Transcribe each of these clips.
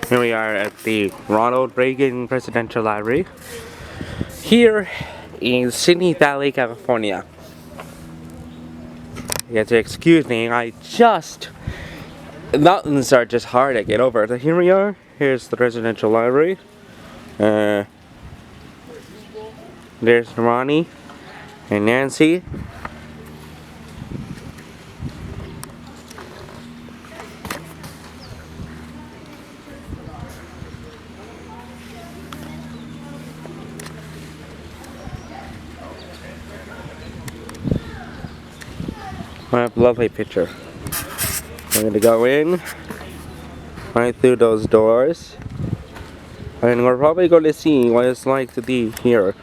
Here we are at the Ronald Reagan Presidential Library here in Simi Valley, California. You have to excuse me, mountains are just hard to get over. So here we are. Here's the Presidential Library. There's Ronnie and Nancy. What a lovely picture. We're going to go in right through those doors, and we're probably going to see what it's like to be here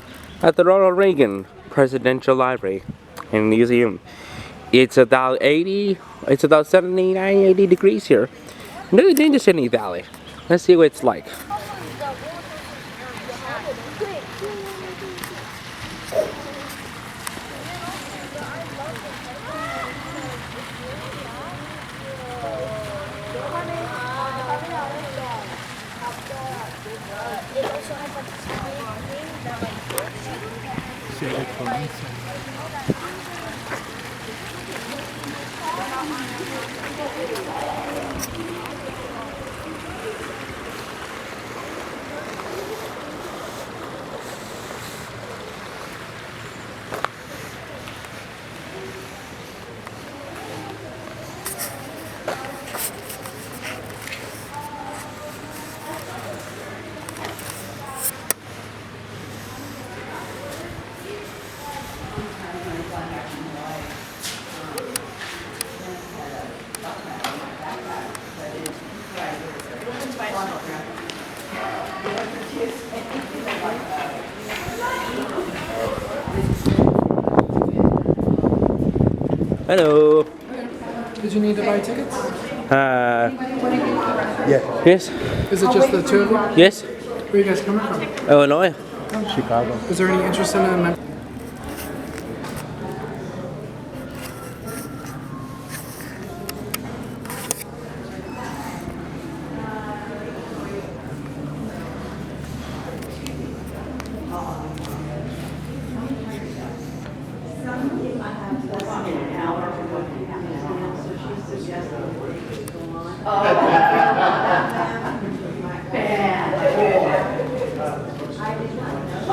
at the Ronald Reagan Presidential Library and Museum. It's about 79, 80 degrees here. Really in the Simi Valley. Let's see what it's like. Hello. Did you need to buy tickets? Yeah. Yes. Is it just the two of you? Yes. Where are you guys coming from? Illinois. Chicago. Is there any interest in a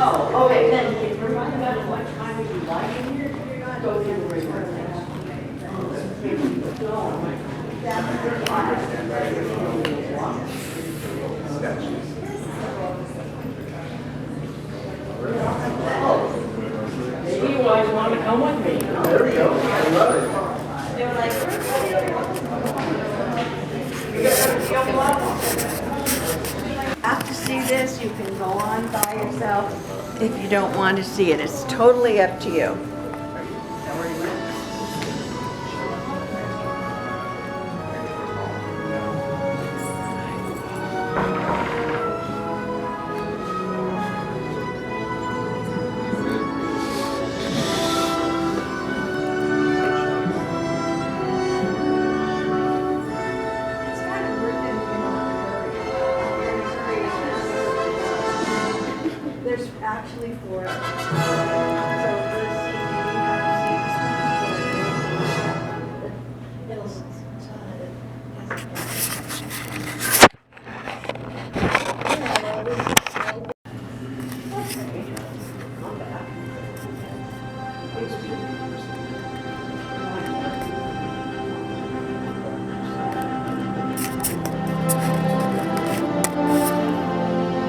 Oh, okay, then if you're running about what time would you like in here, go to the river. Maybe you guys want to come with me. There we go. I love it. They were like, have to see this, you can go on by yourself if you don't want to see it. It's totally up to you. There's actually four.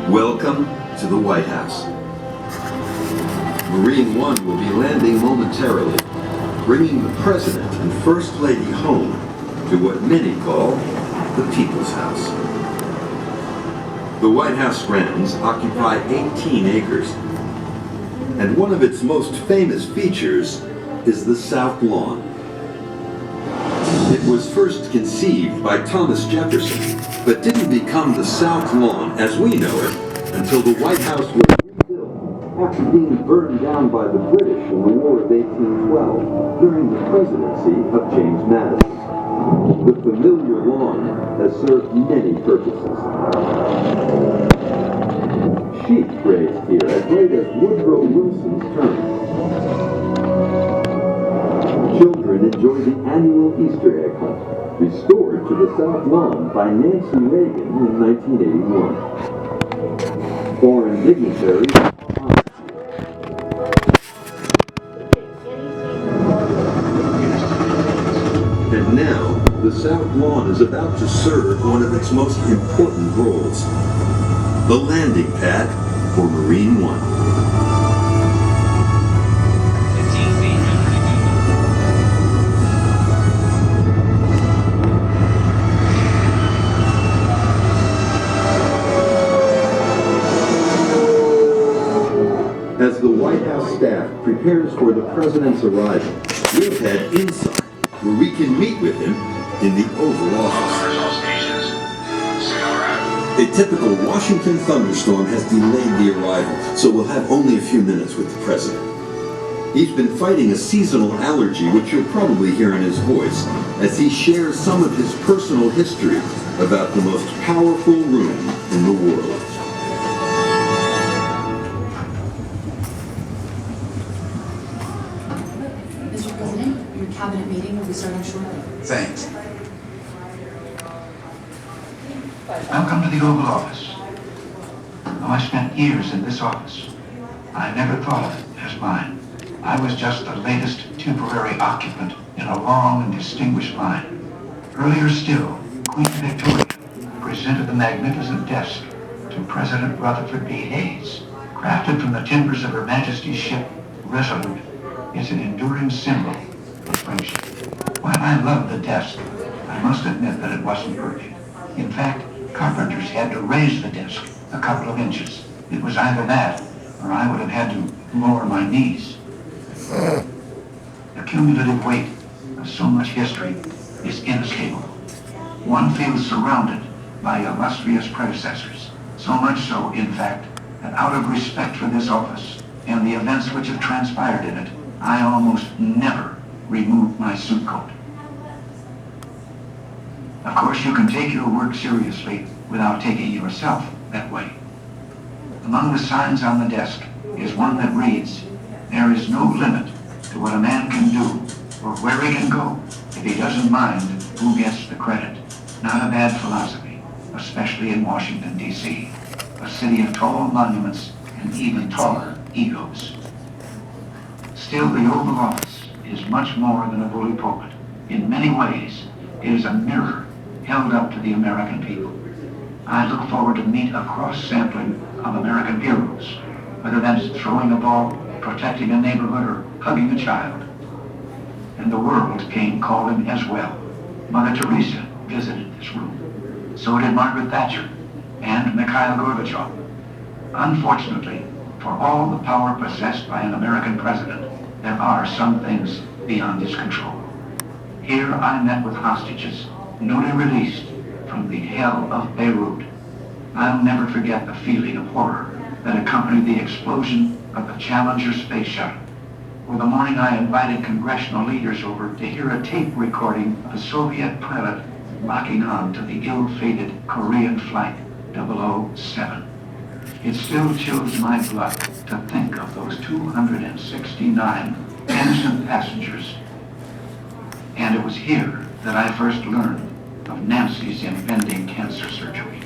Welcome to the White House. Marine One will be landing momentarily, bringing the President and First Lady home to what many call the People's House. The White House grounds occupy 18 acres, and one of its most famous features is the South Lawn. It was first conceived by Thomas Jefferson, but didn't become the South Lawn as we know it until the White House was rebuilt after being burned down by the British in the War of 1812 during the presidency of James Madison. The familiar lawn has served many purposes. Sheep grazed here as late as Woodrow Wilson's term. Children enjoy the annual Easter egg hunt, restored to the South Lawn by Nancy Reagan in 1981. Foreign dignitaries are honored here. And now, the South Lawn is about to serve one of its most important roles, the landing pad for Marine One. As the White House staff prepares for the president's arrival, we'll head inside where we can meet with him in the Oval Office. A typical Washington thunderstorm has delayed the arrival, so we'll have only a few minutes with the president. He's been fighting a seasonal allergy, which you'll probably hear in his voice, as he shares some of his personal history about the most powerful room in the world. Mr. President, your cabinet meeting will be starting shortly. Thanks. Welcome to the Oval Office. Though I spent years in this office, I never thought of it as mine. I was just the latest temporary occupant in a long and distinguished line. Earlier still, Queen Victoria presented the magnificent desk to President Rutherford B. Hayes. Crafted from the timbers of Her Majesty's ship, Resolute, it's an enduring symbol of friendship. While I loved the desk, I must admit that it wasn't perfect. In fact, carpenters had to raise the desk a couple of inches. It was either that, or I would have had to lower my knees. The cumulative weight of so much history is inescapable. One feels surrounded by illustrious predecessors. So much so, in fact, that out of respect for this office and the events which have transpired in it, I almost never remove my suit coat. Of course, you can take your work seriously without taking yourself that way. Among the signs on the desk is one that reads, "There is no limit to what a man can do or where he can go if he doesn't mind who gets the credit." Not a bad philosophy, especially in Washington, D.C., a city of tall monuments and even taller egos. Still, the Oval Office is much more than a bully pulpit. In many ways, it is a mirror held up to the American people. I look forward to meet a cross-sampling of American heroes, whether that's throwing a ball, protecting a neighborhood, or hugging a child. And the world came calling as well. Mother Teresa visited this room. So did Margaret Thatcher and Mikhail Gorbachev. Unfortunately, for all the power possessed by an American president, there are some things beyond his control. Here I met with hostages newly released from the hell of Beirut. I'll never forget the feeling of horror that accompanied the explosion of the Challenger space shuttle. Or the morning I invited congressional leaders over to hear a tape recording of a Soviet pilot locking on to the ill-fated Korean flight 007. It still chills my blood to think of those 269 innocent passengers. And it was here that I first learned of Nancy's impending cancer surgery.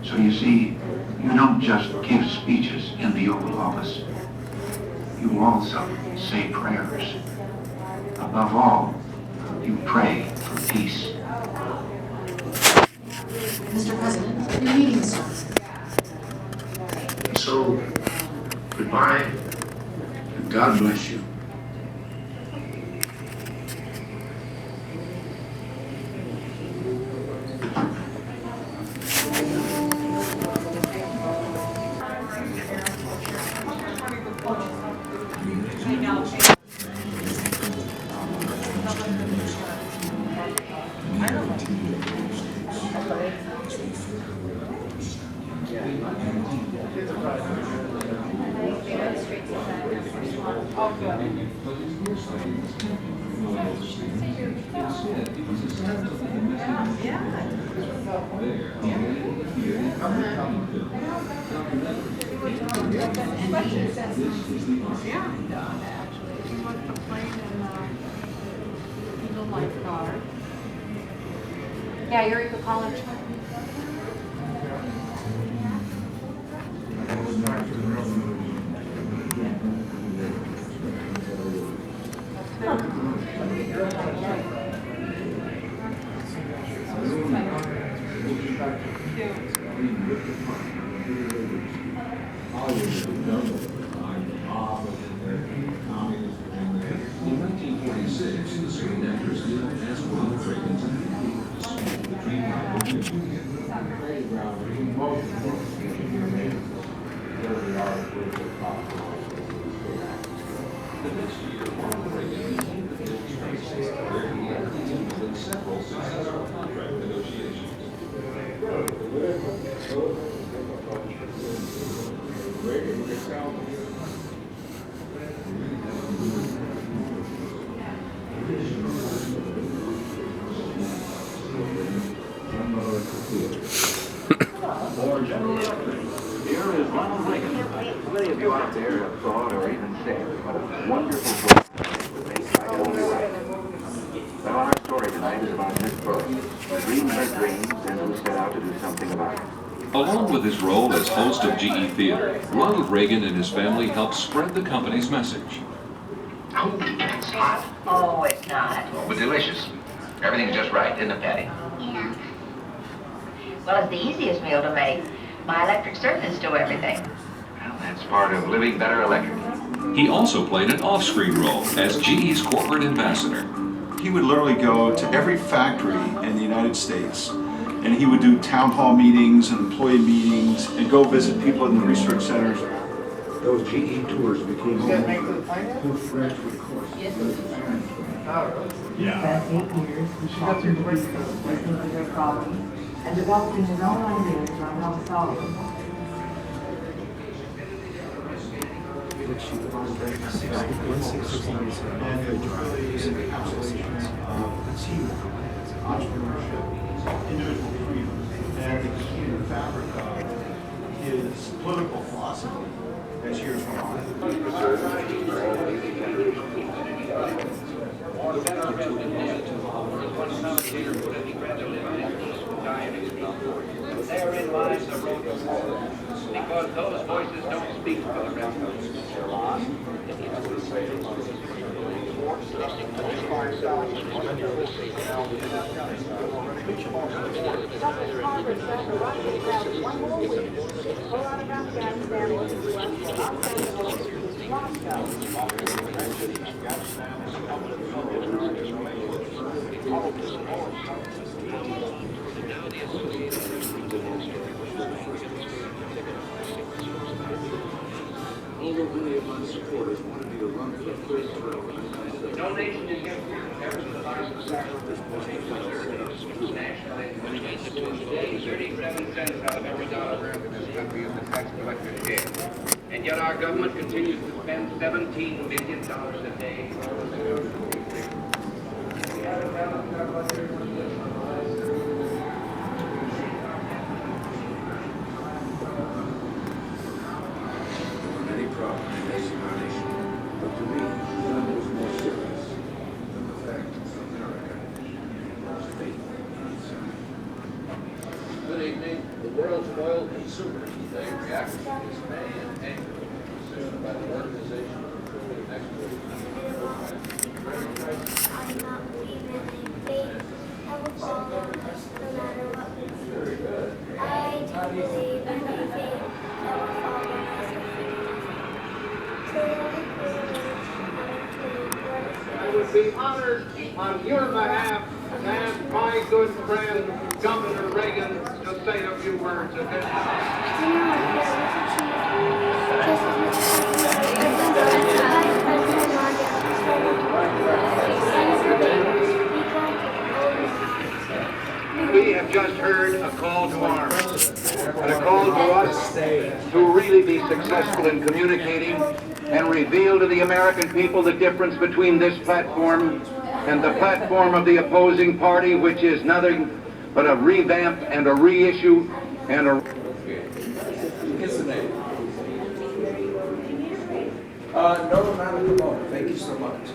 So you see, you don't just give speeches in the Oval Office. You also say prayers. Above all, you pray for peace. Mr. President, your meeting starts. So, goodbye, and God bless you. Yeah, Eureka College. In 1946, the screen actors did ask Ronald Reagan to the dream the next year, Ronald Reagan moved the film space, where he had attended several successful contract negotiations. Here is Ronald Reagan. Many of you out there have thought or even said what a wonderful book was made by Ronald Reagan. Well, our story tonight is about this book, who dreamed her dreams and who set out to do something about it. Along with his role as host of GE Theater, Ronald Reagan and his family helped spread the company's message. Oh, that's hot. Oh, it's not. But delicious. Everything's just right, isn't it, Patty? Yeah. Well, it's the easiest meal to make. My electric servants do everything. Well, that's part of living better electric. He also played an off-screen role as GE's corporate ambassador. He would literally go to every factory in the United States, and he would do town hall meetings and employee meetings and go visit people in the research centers. Those GE tours became almost graduate courses. Spent 8 years consulting with listening to their problems, and developing his own ideas on how to solve them. Entrepreneurship, individual freedom, and the key to the fabric of his political philosophy as years went Therein lies the road to war, because those voices don't speak for the rest of us. Although many of my supporters wanted me to run for the first term, Donation to give to the lives of sacrifice. Nationally, today 37 cents out of every dollar earned in this country is the tax collector's share. And yet our government continues to spend $17 billion a day. many problems facing our nation, but to me, none was more serious than the fact that America lost faith in itself. Good evening. The world's oil consumers today react to dismay and anger concerned by the organization of petroleum exports. I not believe in a faith that will follow us no matter what we do. Very good. I do believe in a faith that will follow us if we do I would be honored on your behalf to ask my good friend, Governor Reagan, to say a few words We have just heard a call to arms, and a call to us to really be successful in communicating and reveal to the American people the difference between this platform and the platform of the opposing party, which is nothing but a revamp and a reissue and a... No, not at the moment. Thank you so much.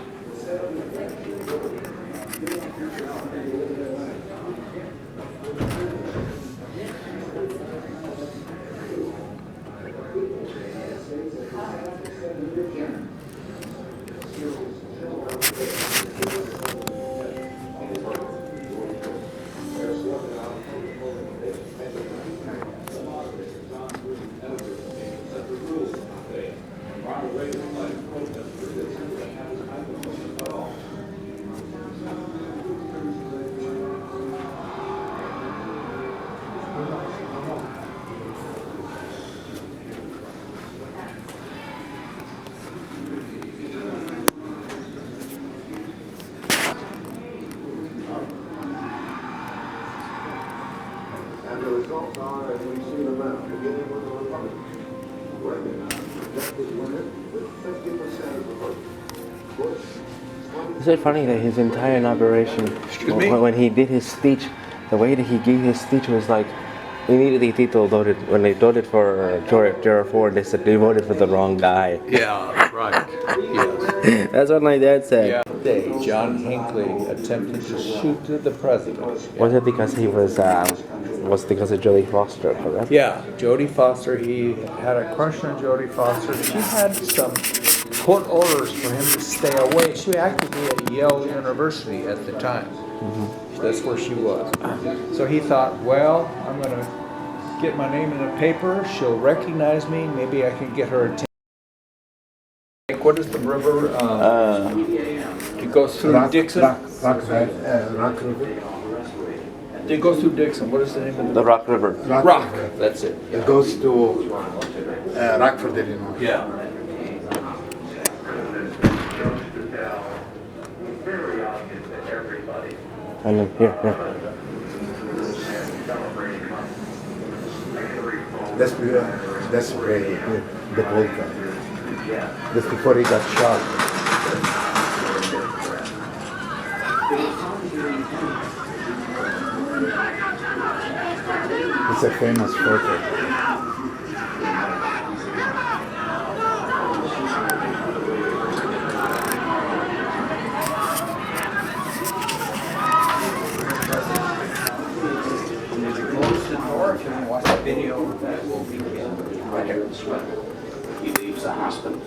And the results are, as we see them now, beginning with the Republicans. Reagan projected winner with 50% of the vote. Bush, Is it funny that his entire inauguration, when he did his speech, the way that he gave his speech was like, immediately people voted, when they voted for Gerald Ford, they said they voted for the wrong guy. Yeah, right. Yes. That's what my dad said. Yeah. John Hinckley attempted to shoot the president. Was it because he was because of Jodie Foster, correct? Yeah, Jodie Foster, he had a crush on Jodie Foster. She had some court orders for him to stay away. She happened to be at Yale University at the time. Mm-hmm. That's where she was. So he thought, well, I'm going to get my name in the paper. She'll recognize me. Maybe I can get her attention. What is the river? It goes through Dixon. Rock River. It goes through Dixon. What is the name of the Rock River? Rock. That's it. It goes to Rockford, Illinois. Yeah. And then here. That's Ray, the old guy. Just before he got shot. It's a famous photo. Watch the video that will be right here in sweat. He leaves the hospital.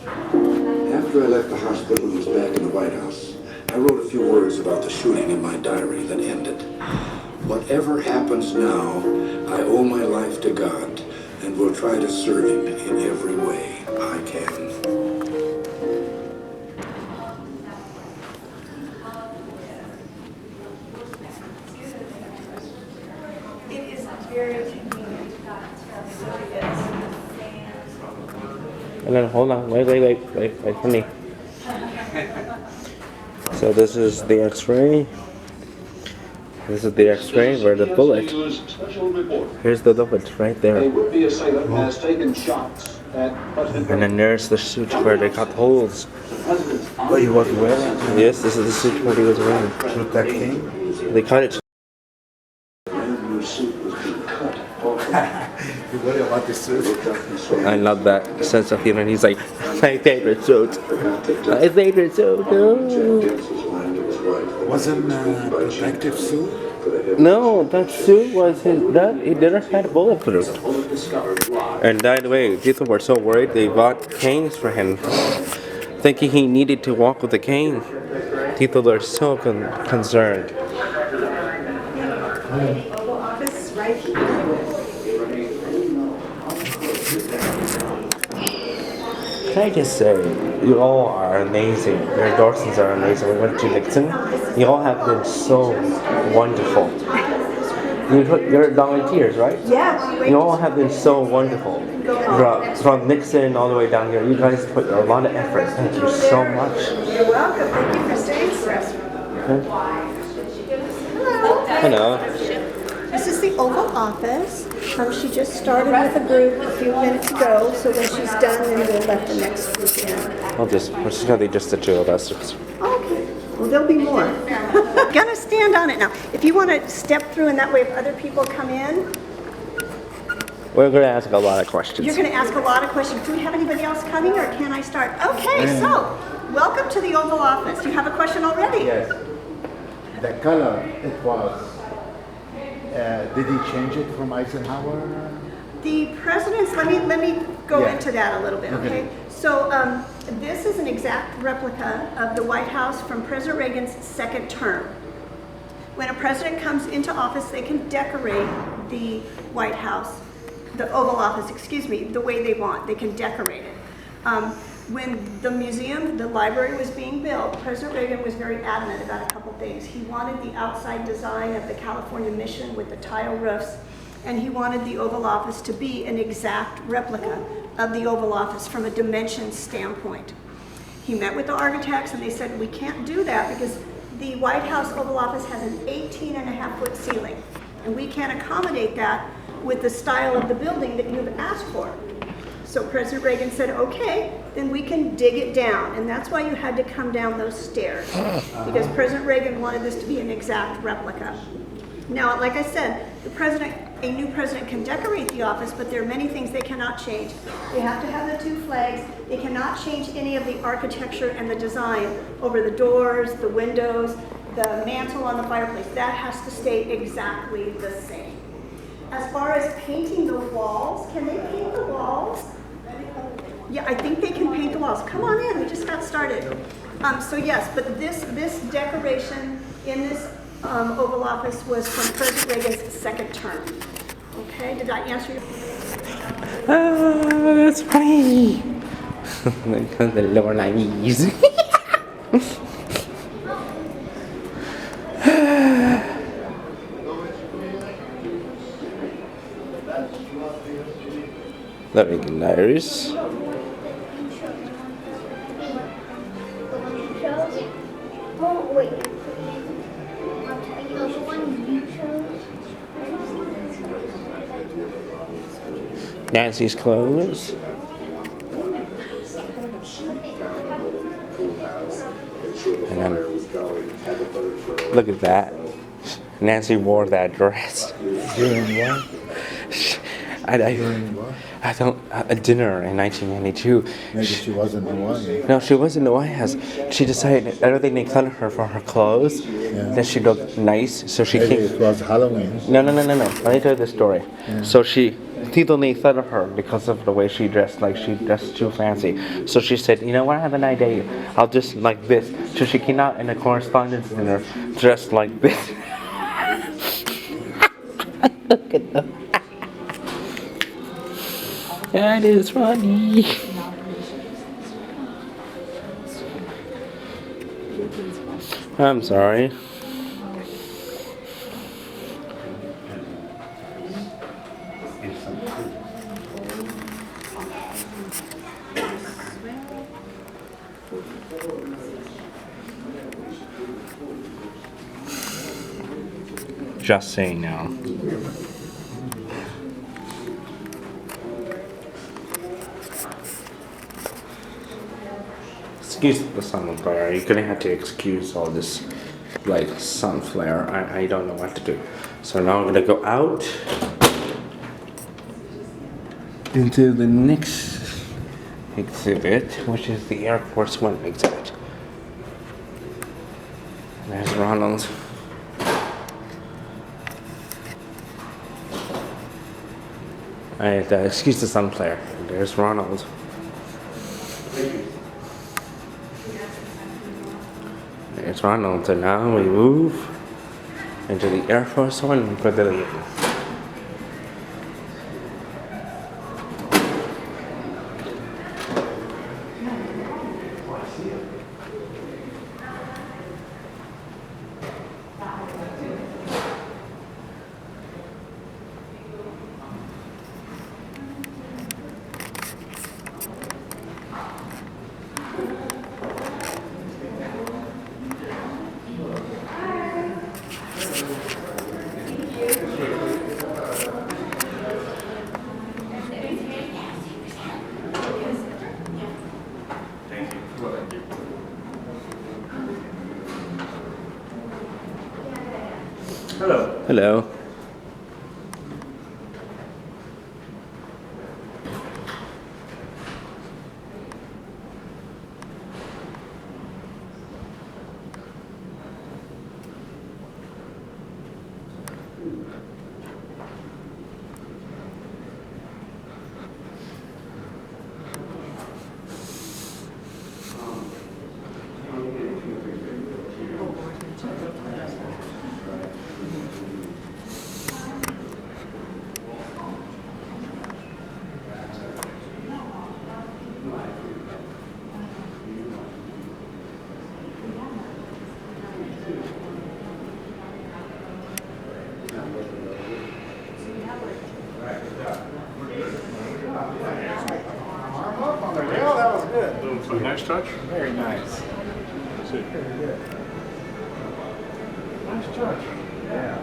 After I left the hospital and was back in the White House, I wrote a few words about the shooting in my diary that ended. Whatever happens now, I owe my life to God and will try to serve Him in every way I can. It is very convenient. And then hold on, wait for me. So this is the X-ray. This is the X-ray where the bullet. Here's the bullet right there. And then there's the suit where they cut holes. What he was wearing? Yes, this is the suit where he was wearing. Protecting? They cut it. You worry about the suit? I love that sense of humor. He's like, my favorite suit. My favorite suit. No. Wasn't a protective suit? No, that suit was his. That he didn't have bulletproof. And by the way, people were so worried they bought canes for him, thinking he needed to walk with a cane. People were so concerned. Oval Office right here. Can I just say, you all are amazing. Your Dorsons are amazing. We went to Nixon. You all have been so wonderful. You're volunteers, right? Yeah. You all have been so wonderful. From Nixon all the way down here. You guys put a lot of effort. Thank you so much. You're welcome. Thank you for staying for us. Hello. This is the Oval Office. She just started with a group a few minutes ago, so when she's done, then we'll let the next group in. We're just gonna be just the two of us. Okay. Well, there'll be more. Gonna stand on it now. If you want to step through, and that way if other people come in, We're going to ask a lot of questions. you're going to ask a lot of questions. Do we have anybody else coming, or can I start? Okay, so welcome to the Oval Office. You have a question already? Yes. The color it was, did he change it from Eisenhower? The president's, let me go Yeah. into that a little bit, okay? So this is an exact replica of the White House from President Reagan's second term. When a president comes into office, they can decorate the White House, the Oval Office, excuse me, the way they want. They can decorate it. When the museum, the library was being built, President Reagan was very adamant about a couple things. He wanted the outside design of the California Mission with the tile roofs, and he wanted the Oval Office to be an exact replica of the Oval Office from a dimension standpoint. He met with the architects and they said, we can't do that because the White House Oval Office has an 18.5-foot ceiling, and we can't accommodate that with the style of the building that you've asked for. So President Reagan said, okay, then we can dig it down. And that's why you had to come down those stairs, because President Reagan wanted this to be an exact replica. Now, like I said, a new president can decorate the office, but there are many things they cannot change. They have to have the two flags. They cannot change any of the architecture and the design over the doors, the windows, the mantle on the fireplace. That has to stay exactly the same. As far as painting the walls, can they paint the walls? Yeah, I think they can paint the walls. Come on in, we just got started. So yes, but this decoration in this Oval Office was from President Reagan's second term. Okay, did I answer your question? Oh, that's funny. The lower knees. Very nice. Oh, wait. I'll tell you the one you chose. Nancy's clothes. And then, look at that. Nancy wore that dress. During what? I don't, a dinner in 1992. Maybe she wasn't the one. No, she was in the White House. She decided, I don't think they cloned her for her clothes. That she looked nice, so she Maybe came. it was Halloween. No. Let me tell you the story. Yeah. So people made fun of her because of the way she dressed, like she dressed too fancy. So she said, you know what, I have an idea. I'll just like this. So she came out in a correspondence dinner dressed like this. Look at them. That is funny. I'm sorry. Just saying now. Excuse the sun flare. You're gonna have to excuse all this, like, sun flare. I don't know what to do. So now I'm gonna go out into the next exhibit, which is the Air Force One exhibit. There's Ronald. Excuse the sun flare. There's Ronald. There's Ronald. So now we move into the Air Force One pavilion. Hello. Well, that was good. Nice touch. Very nice. That's it. Very good. Nice touch. Yeah.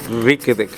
Reykjavik.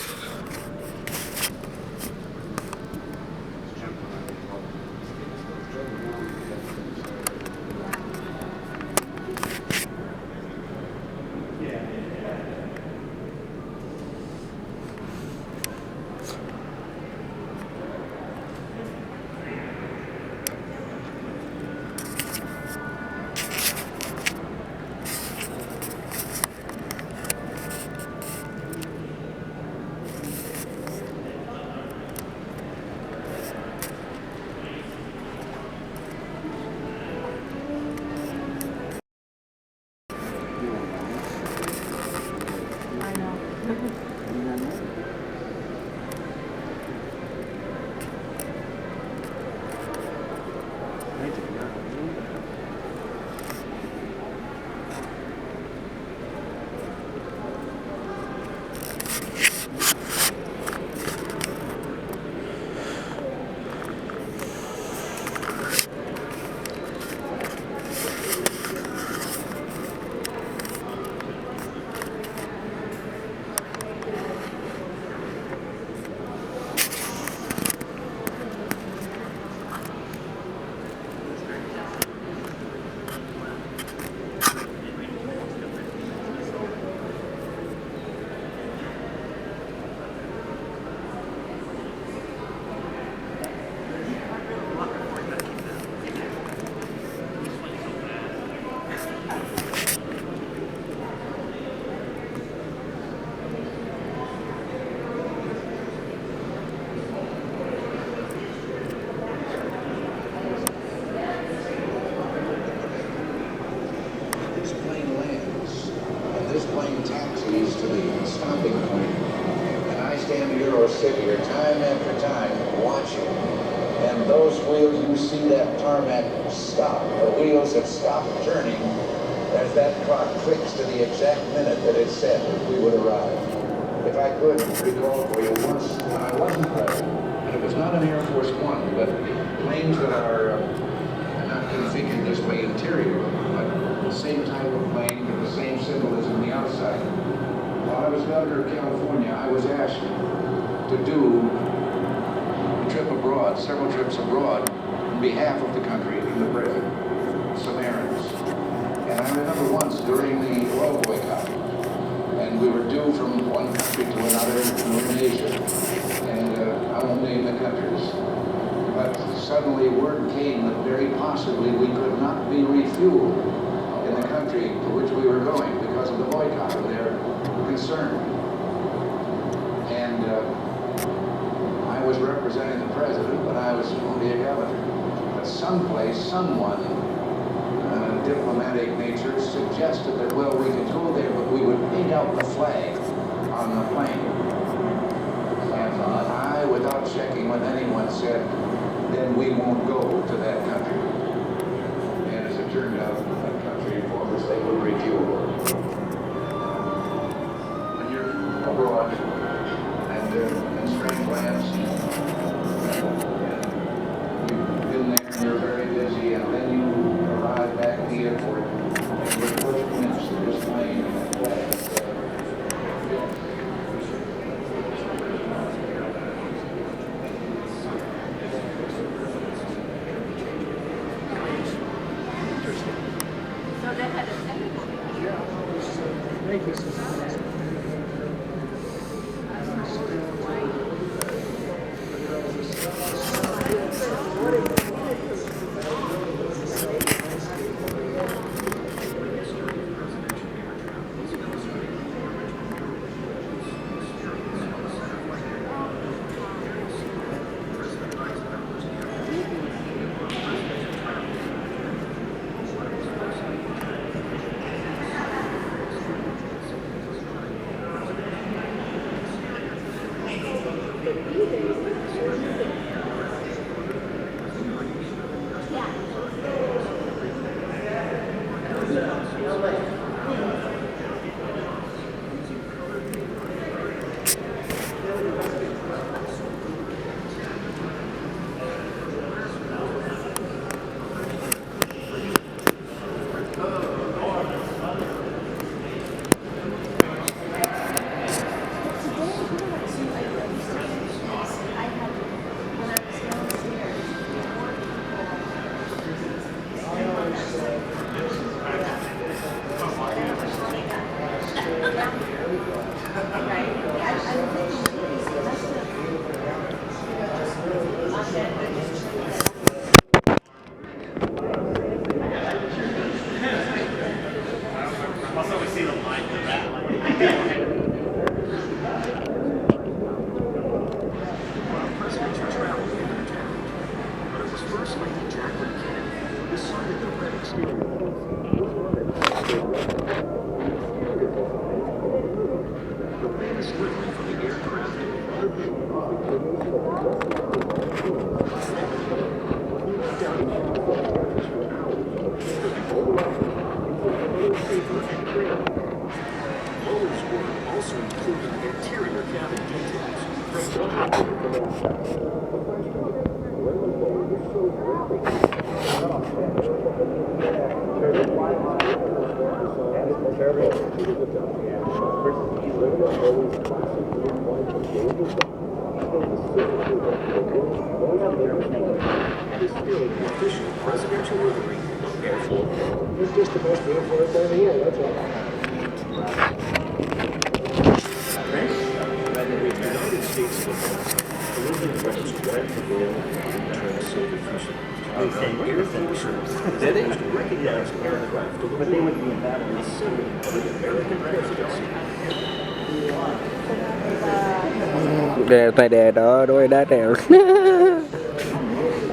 Stand here or sit here time after time watching And those wheels, you see that tarmac stop. The wheels have stopped turning as that clock clicks to the exact minute that it said we would arrive. If I could recall for you once when I wasn't present, and it was not an Air Force One, but planes that are not configured this way interior, but the same type of plane with the same symbolism on the outside. While I was governor of California, I was asked to do a trip abroad, several trips abroad, on behalf of the country in the President, some errands. And I remember once during the oil boycott, and we were due from one country to another, we were in Asia, and I won't name the countries, but suddenly word came that very possibly we could not be refueled in the country to which we were going because of the boycott of their concern. And I was representing the president, but I was only a governor. But someplace, someone, diplomatic nature, suggested that, well, we could go there, but we would paint out the flag on the plane. And I, without checking with anyone, said, then we won't go to that country. And as it turned out, that country for which they would refuel. When you're abroad and in strange lands, you've been there and you're very busy, and then you arrive back at the airport and your first glimpse of this plane and that flag. So that had a second one. Thank you. It's just the best airport down here, that's all. United States Caribbean records wide the world internal silverfish. Air Force recognized aircraft but they would be in battle with the American presidency. Đè tay đè đó đôi đá đèo.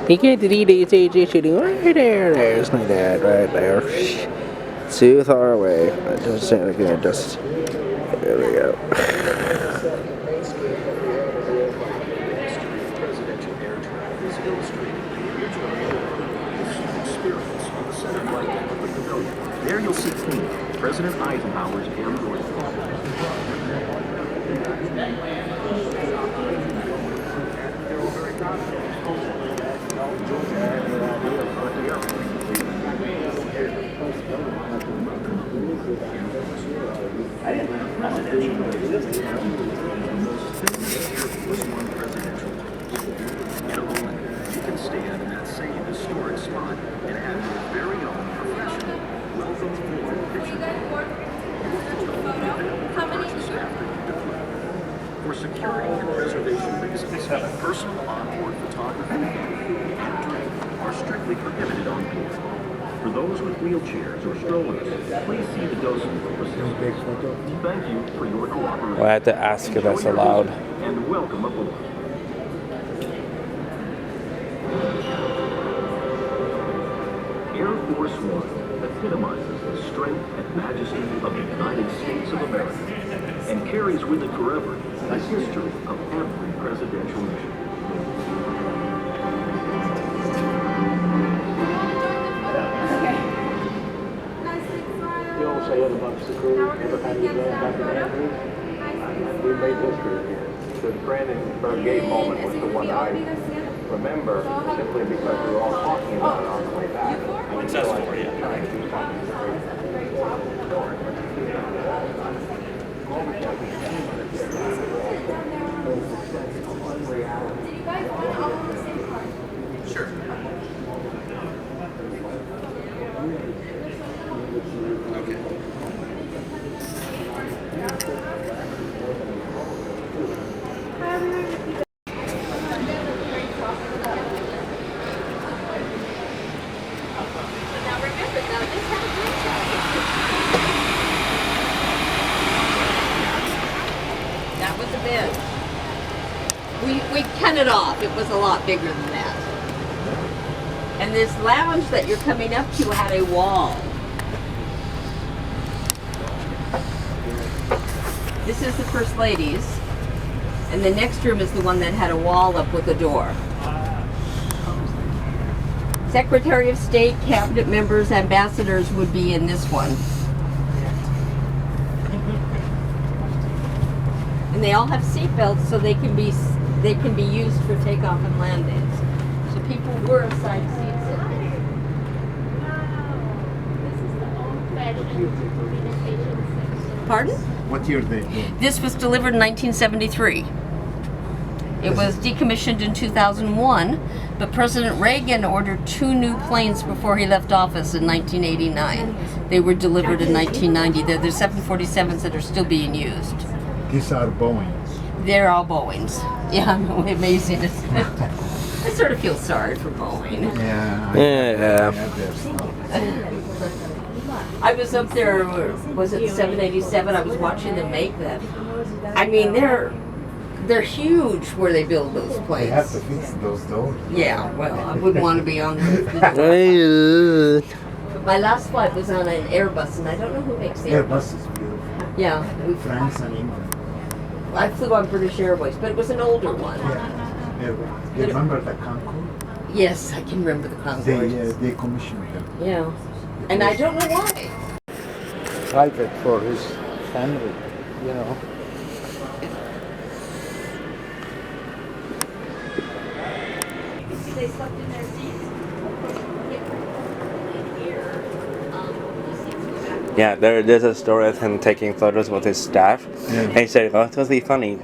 He can't DDC shooting right there. There's my dad right there. Too far away. I just there we go. Presidential air travel is illustrated Wheel 16, President Eisenhower's Air Force. You can stand in that same historic spot and have your very own professional welcome board picture. For security and preservation reasons, personal onboard photography and drink are strictly prohibited on board. For those with wheelchairs or strollers, please see the docent for assistance. Thank you for your cooperation. I had to ask if that's allowed. And welcome aboard. Air Force One epitomizes the strength and majesty of the United States of America and carries with it forever the history of every presidential mission. You don't say it about the crew, everybody going back to Andrews. We made history here. The Brandenburg Gate moment was the one I remember simply because we were all talking about it on the way back. Success story, yeah. Sure. Okay. That was a bed. We cut it off. It was a lot bigger than that. And this lounge that you're coming up to had a wall. This is the First Lady's. And the next room is the one that had a wall up with a door. Secretary of State, cabinet members, ambassadors would be in this one. And they all have seatbelts so they can be used for takeoff and landings. So people were assigned seats. Pardon? What year they do? This was delivered in 1973. It was decommissioned in 2001, but President Reagan ordered 2 new planes before he left office in 1989. They were delivered in 1990. They're the 747s that are still being used. These are Boeings. They're all Boeings. Yeah, I know, amazing, isn't it? I sort of feel sorry for Boeing. Yeah. I was up there, was it 787? I was watching them make that. I mean, they're huge where they build those planes. They have to fix those doors. Yeah, well, I wouldn't want to be on the My last flight was on an Airbus, and I don't know who makes the Airbus. Airbus is beautiful. Yeah. France and England. I flew on British Airways, but it was an older one. Yeah. You remember the Concorde? Yes, I can remember the Concorde. They commissioned them. Yeah. And I don't know why. Private for his family, you know. They slept in their seats. Yeah, there's a story of him taking photos with his staff. Yeah. And he said, it's really funny.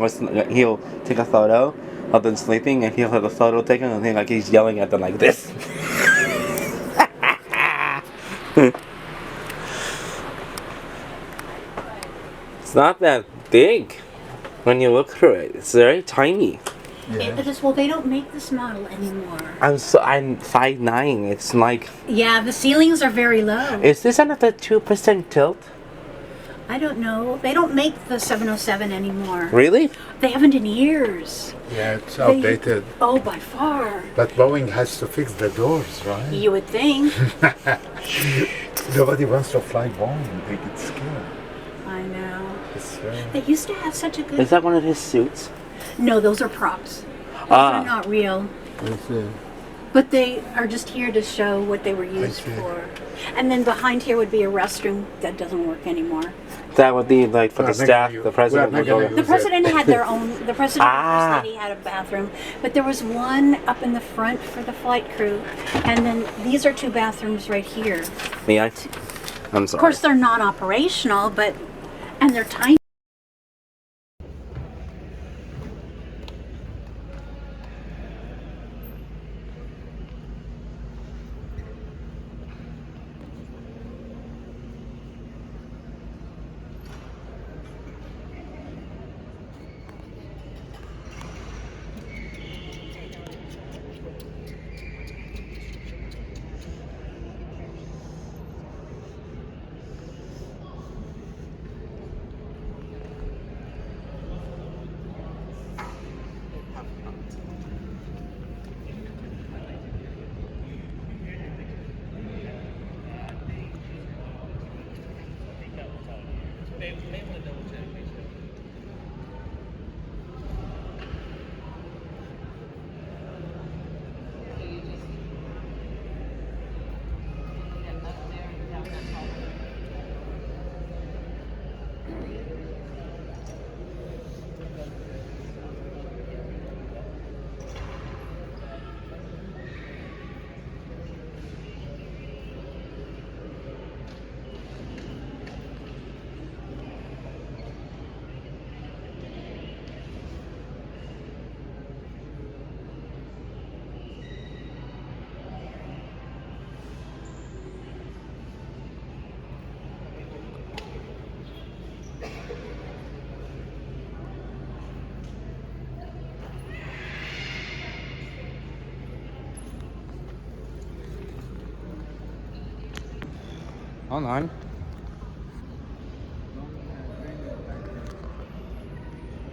He'll take a photo of them sleeping, and he'll have a photo taken, and then he's yelling at them like this. It's not that big when you look through it. It's very tiny. Well, they don't make this model anymore. I'm 5'9". It's like. Yeah, the ceilings are very low. Is this another 2% tilt? I don't know. They don't make the 707 anymore. Really? They haven't in years. Yeah, it's outdated. Oh, by far. But Boeing has to fix the doors, right? You would think. Nobody wants to fly Boeing. They get scared. I know. It's They used to have such a good... Is that one of his suits? No, those are props. Those are not real. But they are just here to show what they were used for. And then behind here would be a restroom that doesn't work anymore. That would be like for the staff, the president would go there. The president had their own, the president and the first lady had a bathroom, but there was one up in the front for the flight crew, and then these are 2 bathrooms right here. Me, I'm sorry. Of course, they're not operational, but, and they're tiny. Hold on.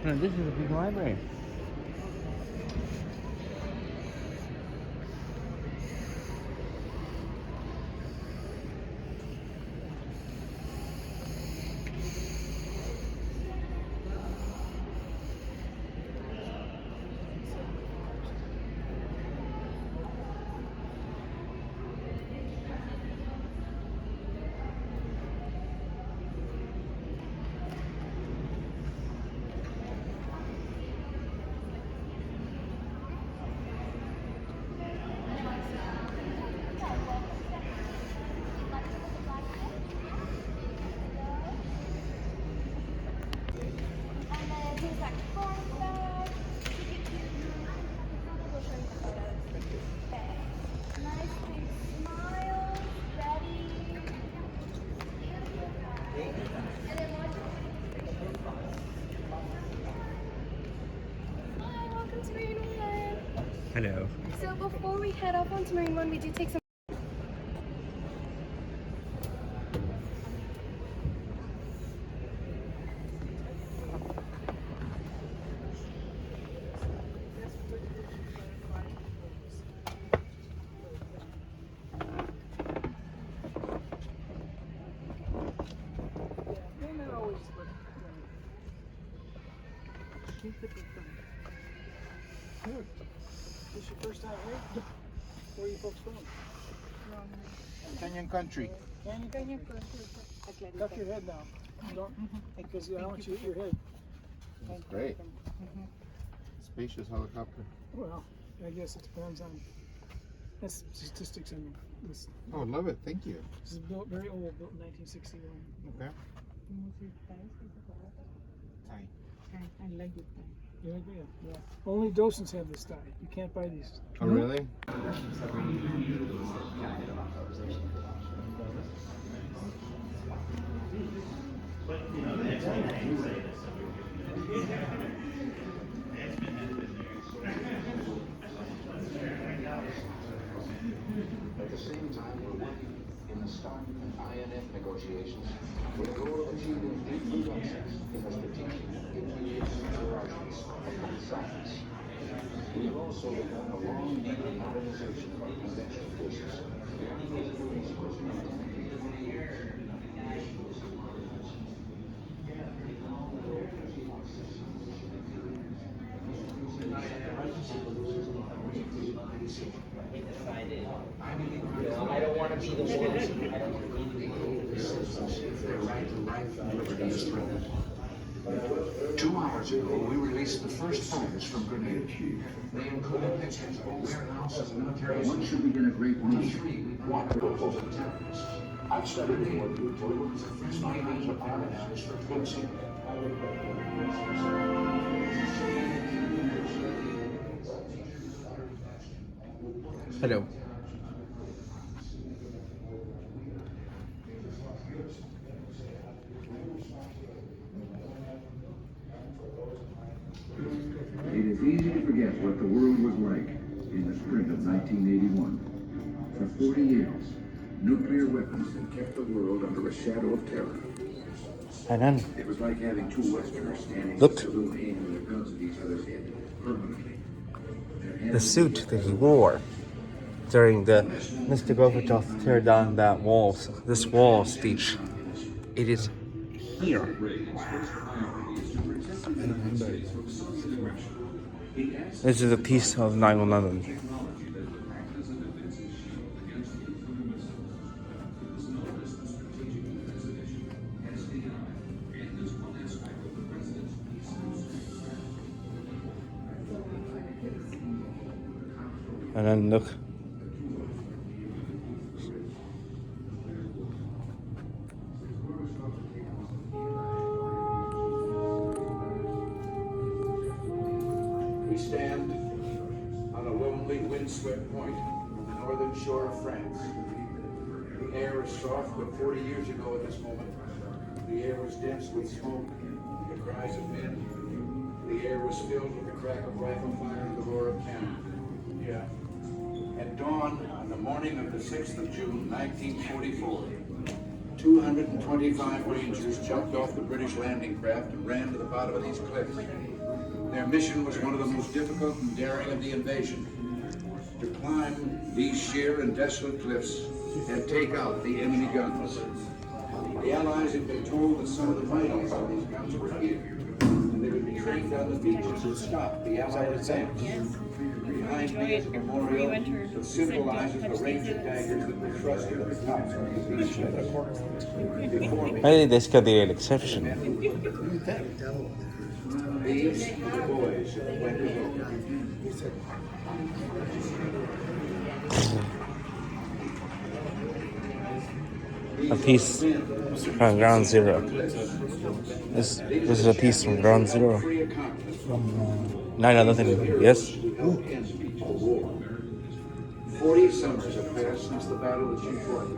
No, this is a big library. Hello. So before we head up onto Marine One, we do take some. This your first time here? Where are you folks from? Kenyan country. Kenyan country. Tuck your head now. Don't, because I don't want you to hit your head. That's great. Spacious helicopter. Well, I guess it depends on. That's statistics in this. Oh, love it. Thank you. This is built very old, built in 1961. Okay. Thai. I like it. You like it? Yeah. Only docents have this tie. You can't buy these. Oh, really? At the same time, we're working in the START and INF negotiations with the goal of achieving deep reductions in the strategic, intermediate hierarchies of both sides. We have also begun a long-needed modernization of conventional forces. I don't want to be the one. Their right to life and liberty is threatened. 2 hours ago, we released the first photos from Grenada. They included pictures of a warehouse and military. One should begin a great move. Terrorists. I've studied the work you do. My names are organized for cleansing. Hello. It is easy to forget what the world was like in the spring of 1981. For 40 years, nuclear weapons had kept the world under a shadow of terror. And then, It was like having two Westerners standing look, salute aiming their guns at each other's head permanently. the suit that he wore during the Mr. Gorbachev tear down that wall, this wall speech. It is here. This is a piece of 9/11. And then look. We stand on a lonely, windswept point on the northern shore of France. The air is soft, but 40 years ago at this moment, the air was dense with smoke, the cries of men. The air was filled with the crack of rifle fire and the roar of cannon. Yeah. At dawn on the morning of the 6th of June, 1944, 225 Rangers jumped off the British landing craft and ran to the bottom of these cliffs. Their mission was one of the most difficult and daring of the invasion, to climb these sheer and desolate cliffs and take out the enemy guns. The Allies had been told that some of the fighters on these guns were here, and they would be trained on the beaches to stop the Allied advance. Behind me is a memorial that symbolizes the Ranger daggers that were thrusted at the tops of these beach cliffs. Before me, I think this could be an exception. these are the boys that went to war. A piece from Ground Zero. This is a piece from Ground Zero. 9/11, yes? 40 summers have passed since the battle that you fought.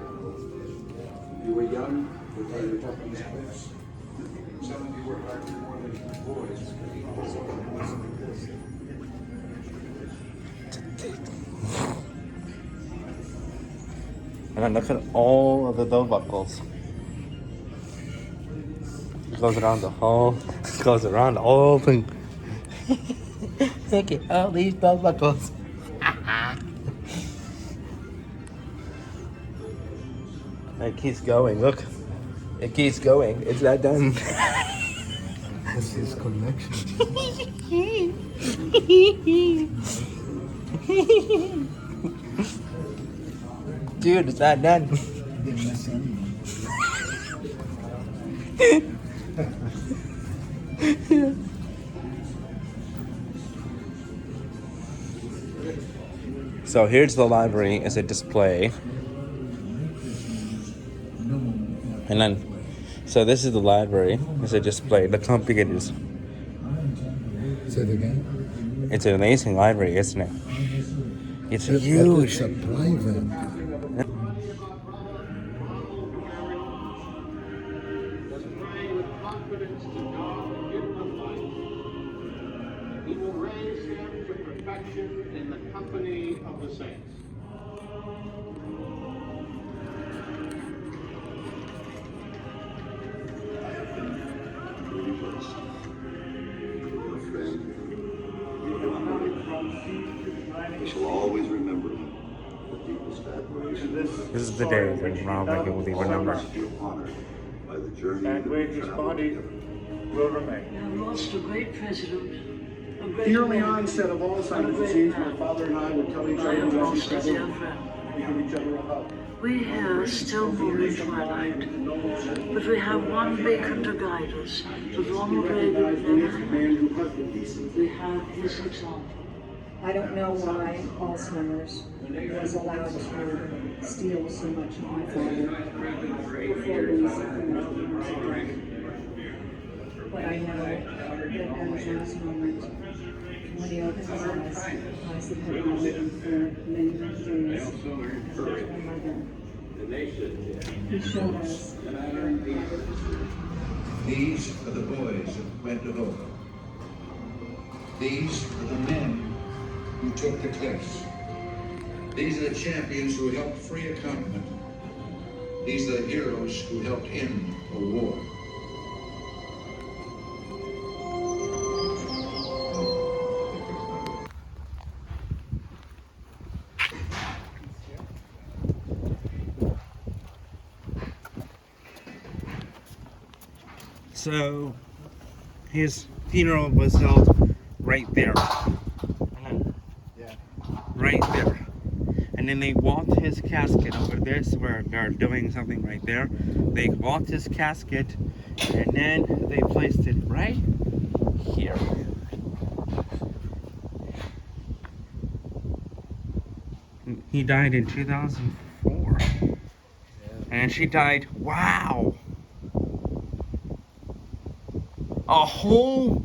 You were young, but you were up on these cliffs. Some of you were hardly more than boys. And then look at all of the belt buckles. It goes around the whole, it goes around the whole thing. Look at all these belt buckles. It keeps going, look. It keeps going. It's not done. This is collection. Dude, it's not done. So here's the library as a display. And then, so this is the library as a display. Look how big it is. Say it again. It's an amazing library, isn't it? It's But huge. it's a private. He will raise them to perfection in the company of the saints. We shall always remember him. The people's admiration. This is the day that Ronald Reagan will be remembered. Honored by the journey And where his body will remain. I lost a great president, a The early onset of Alzheimer's disease, my father and I would tell each other we love each other, we give each other a hug. We here still move in twilight, but we have one beacon to guide us. The Ronald Reagan memory. We have his example. I don't know why Alzheimer's was allowed to steal so much of my father before losing. But I know that at last moment, when he opened his eyes that had been waiting for many, many days, my mother, he showed us. These are the boys who went to Hope. These are the men who took the cliffs. These are the champions who helped free a continent. These are the heroes who helped end a war. So his funeral was held right there. Right there. And then they walked his casket over this where they're doing something right there. They walked his casket and then they placed it right here. He died in 2004. And she died, wow! A whole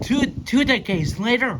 two decades later.